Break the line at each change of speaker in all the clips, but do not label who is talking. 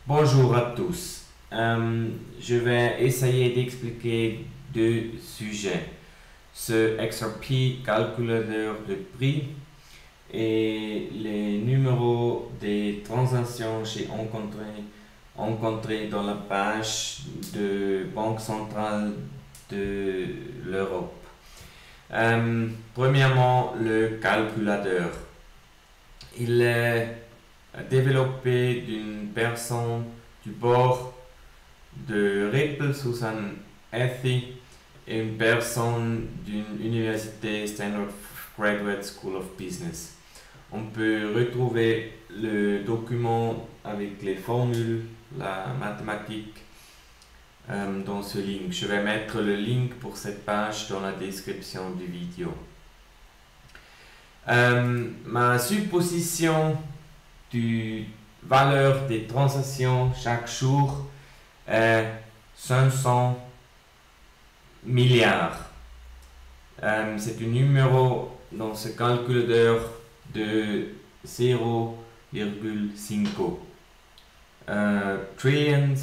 Bonjour à tous. Je vais essayer d'expliquer deux sujets. Ce XRP calculateur de prix et les numéros des transactions que j'ai rencontrés dans la page de Banque centrale de l'Europe. Premièrement, le calculateur. Il est développé d'une personne du bord de Ripple, Susan Ethy, et une personne d'une université Stanford Graduate School of Business. On peut retrouver le document avec les formules, la mathématique dans ce link. Je vais mettre le link pour cette page dans la description du vidéo. Ma supposition du valeur des transactions chaque jour est 500 milliards. C'est un numéro dans ce calculateur de 0,5 trillions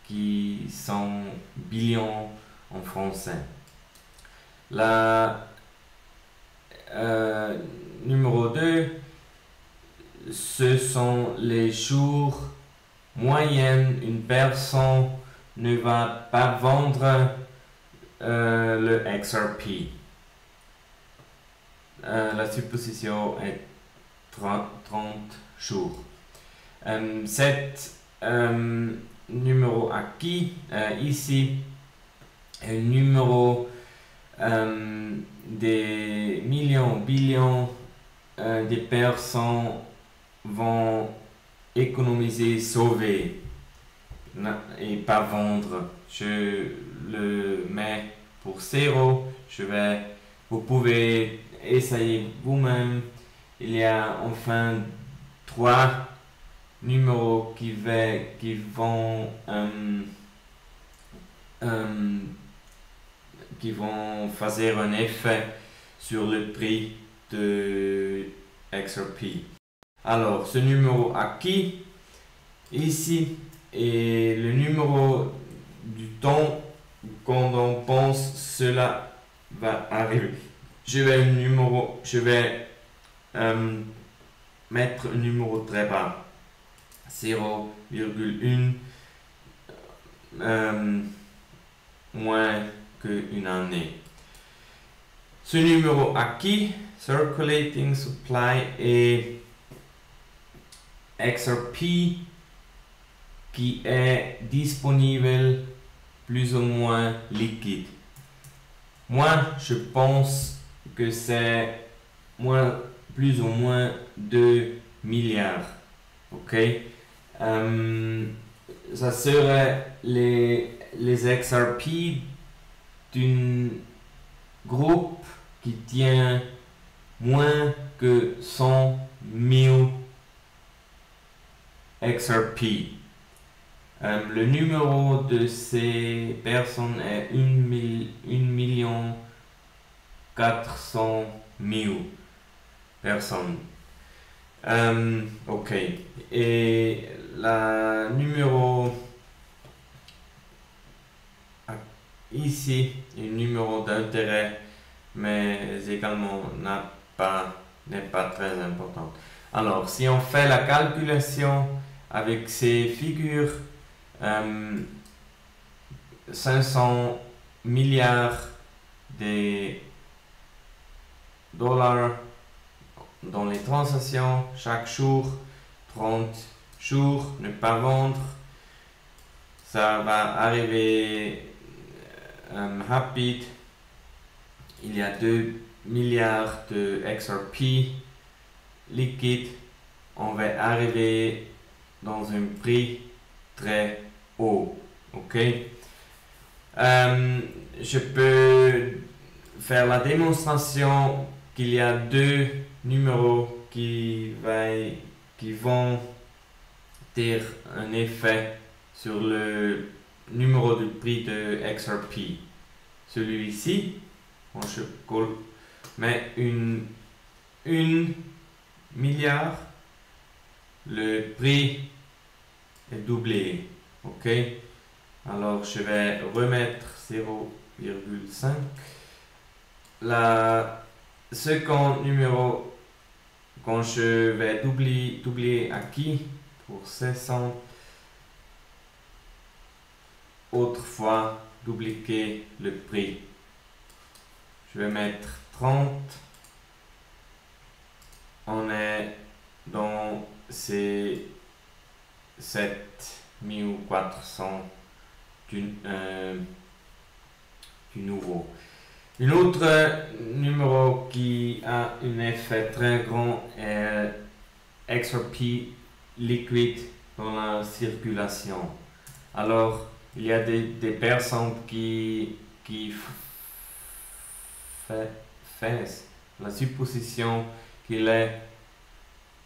qui sont billions en français. La numéro 2, ce sont les jours moyens. Une personne ne va pas vendre le XRP. La supposition est 30 jours. Cet numéro acquis ici est un numéro des millions, billions de personnes vont économiser, sauver et pas vendre. Je le mets pour 0. Vous pouvez essayer vous-même. Il y a enfin 3 numéros qui vont faire un effet sur le prix de XRP. Alors, ce numéro acquis ici est le numéro du temps quand on pense cela va arriver. Je vais mettre un numéro très bas, 0,1 moins qu'une année. Ce numéro acquis, circulating supply, est XRP qui est disponible plus ou moins liquide. Moi, je pense que c'est plus ou moins 2 milliards. Ok? Ça serait les XRP d'un groupe qui tient moins que 100 000 XRP. Le numéro de ces personnes est 1 400 000 personnes. Ok. Et la numéro ici, un numéro d'intérêt, mais également n'est pas très important. Alors, si on fait la calculation avec ces figures, 500 milliards de dollars dans les transactions chaque jour, 30 jours, ne pas vendre, ça va arriver rapide. Il y a 2 milliards de XRP liquide. On va arriver dans un prix très haut. Ok? Je peux faire la démonstration qu'il y a 2 numéros qui vont avoir un effet sur le numéro de prix de XRP. Celui-ci, je mets 1 milliard. Le prix est doublé. Ok? Alors je vais remettre 0,5. La seconde numéro, quand je vais doubler acquis pour 600, autrefois dupliquer le prix. Je vais mettre 30. On est dans ces 7400 du nouveau. Une autre numéro qui a un effet très grand est XRP liquide dans la circulation. Alors, il y a des personnes qui fassent la supposition qu'il est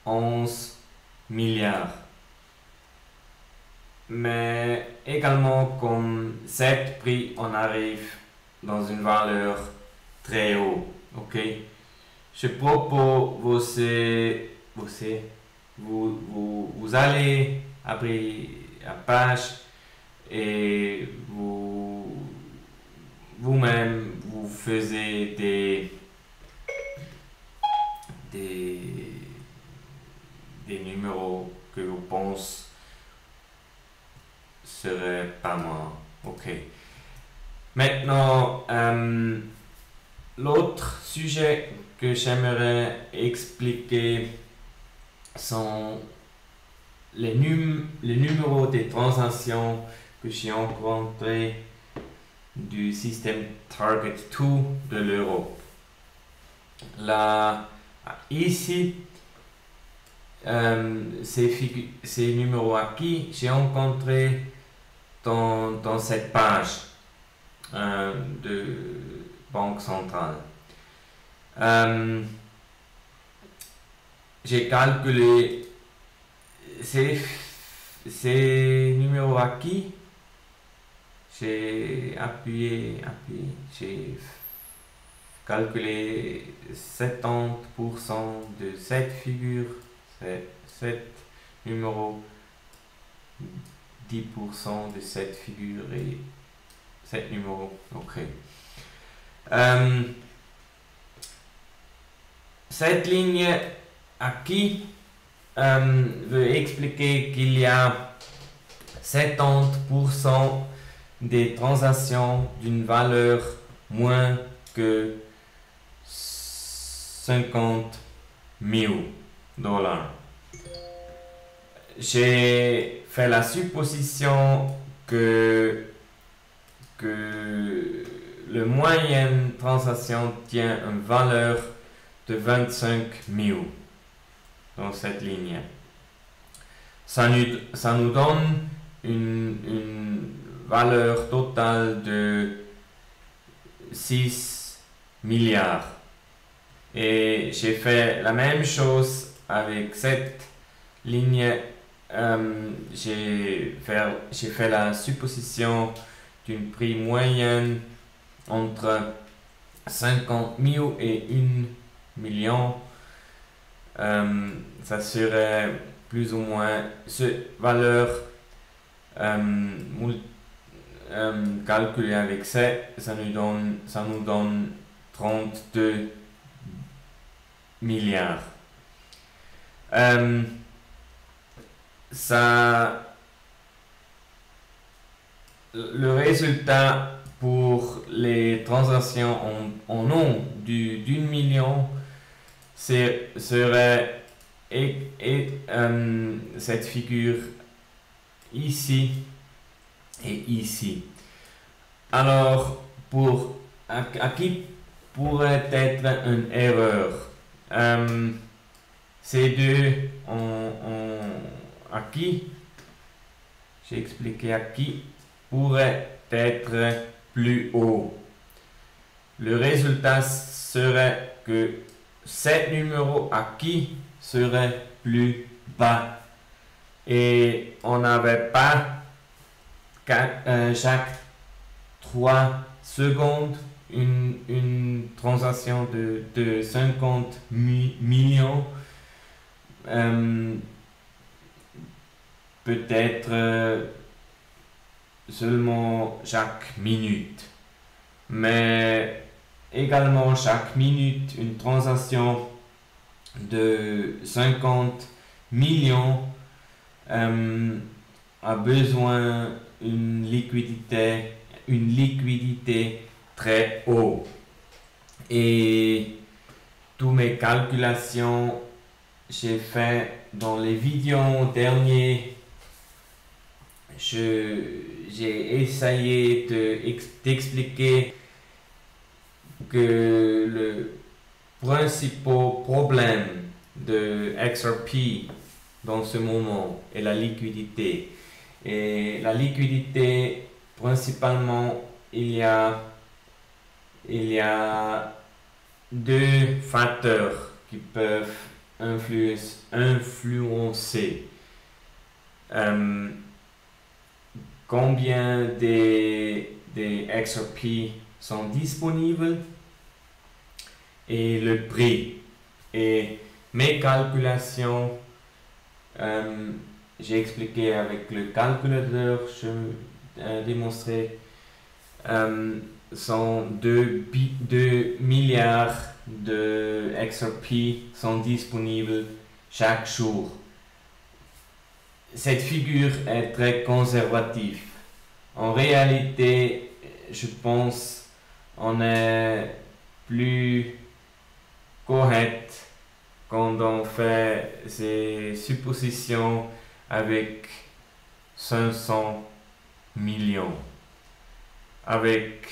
11 milliards. Mais également, comme cet prix, on arrive dans une valeur très haute. Ok? Je propose vous allez après la page et vous-même vous faisiez des numéros que vous pensez seraient pas mal. Ok. Maintenant, l'autre sujet que j'aimerais expliquer sont les numéros des transactions que j'ai rencontrés du système Target 2 de l'Europe. Là, ici, ces numéros acquis, j'ai rencontré dans cette page de Banque Centrale. J'ai calculé ces numéros acquis. J'ai appuyé, j'ai calculé 70% de cette figure, c'est 7 numéros, 10% de cette figure et 7 numéros. Ok. Cette ligne acquis veut expliquer qu'il y a 70% des transactions d'une valeur moins que 50 000 $. J'ai fait la supposition que le moyenne transaction tient une valeur de 25 000 dans cette ligne. Ça nous donne une valeur totale de 6 milliards. Et j'ai fait la même chose avec cette ligne. J'ai fait la supposition d'un prix moyen entre 50 000 et 1 million. Ça serait plus ou moins cette valeur calculée avec ça nous donne 32 milliards. Le résultat pour les transactions en nom d'1 million serait cette figure ici et ici. Alors, qui pourrait être une erreur? Ces deux ont acquis, j'ai expliqué acquis, pourrait être plus haut. Le résultat serait que cet numéro acquis serait plus bas et on n'avait pas chaque 3 secondes une transaction de 50 millions. peut-être seulement chaque minute, mais également chaque minute une transaction de 50 millions a besoin d'une liquidité très haute. Et toutes mes calculations j'ai fait dans les vidéos dernières, j'ai essayé d'expliquer que le principal problème de XRP dans ce moment est la liquidité. Et la liquidité, principalement, il y a deux facteurs qui peuvent influencer combien des XRP sont disponibles et le prix. Et mes calculations, j'ai expliqué avec le calculateur, je démontré, sont 2 milliards de XRP sont disponibles chaque jour. Cette figure est très conservative. En réalité, je pense on est plus correct quand on fait ces suppositions avec 500 millions. Avec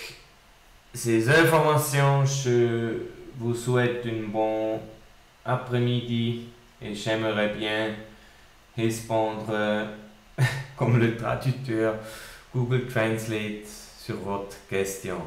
ces informations, je vous souhaite une bonne après-midi et j'aimerais bien répondre comme le traducteur Google Translate sur votre question.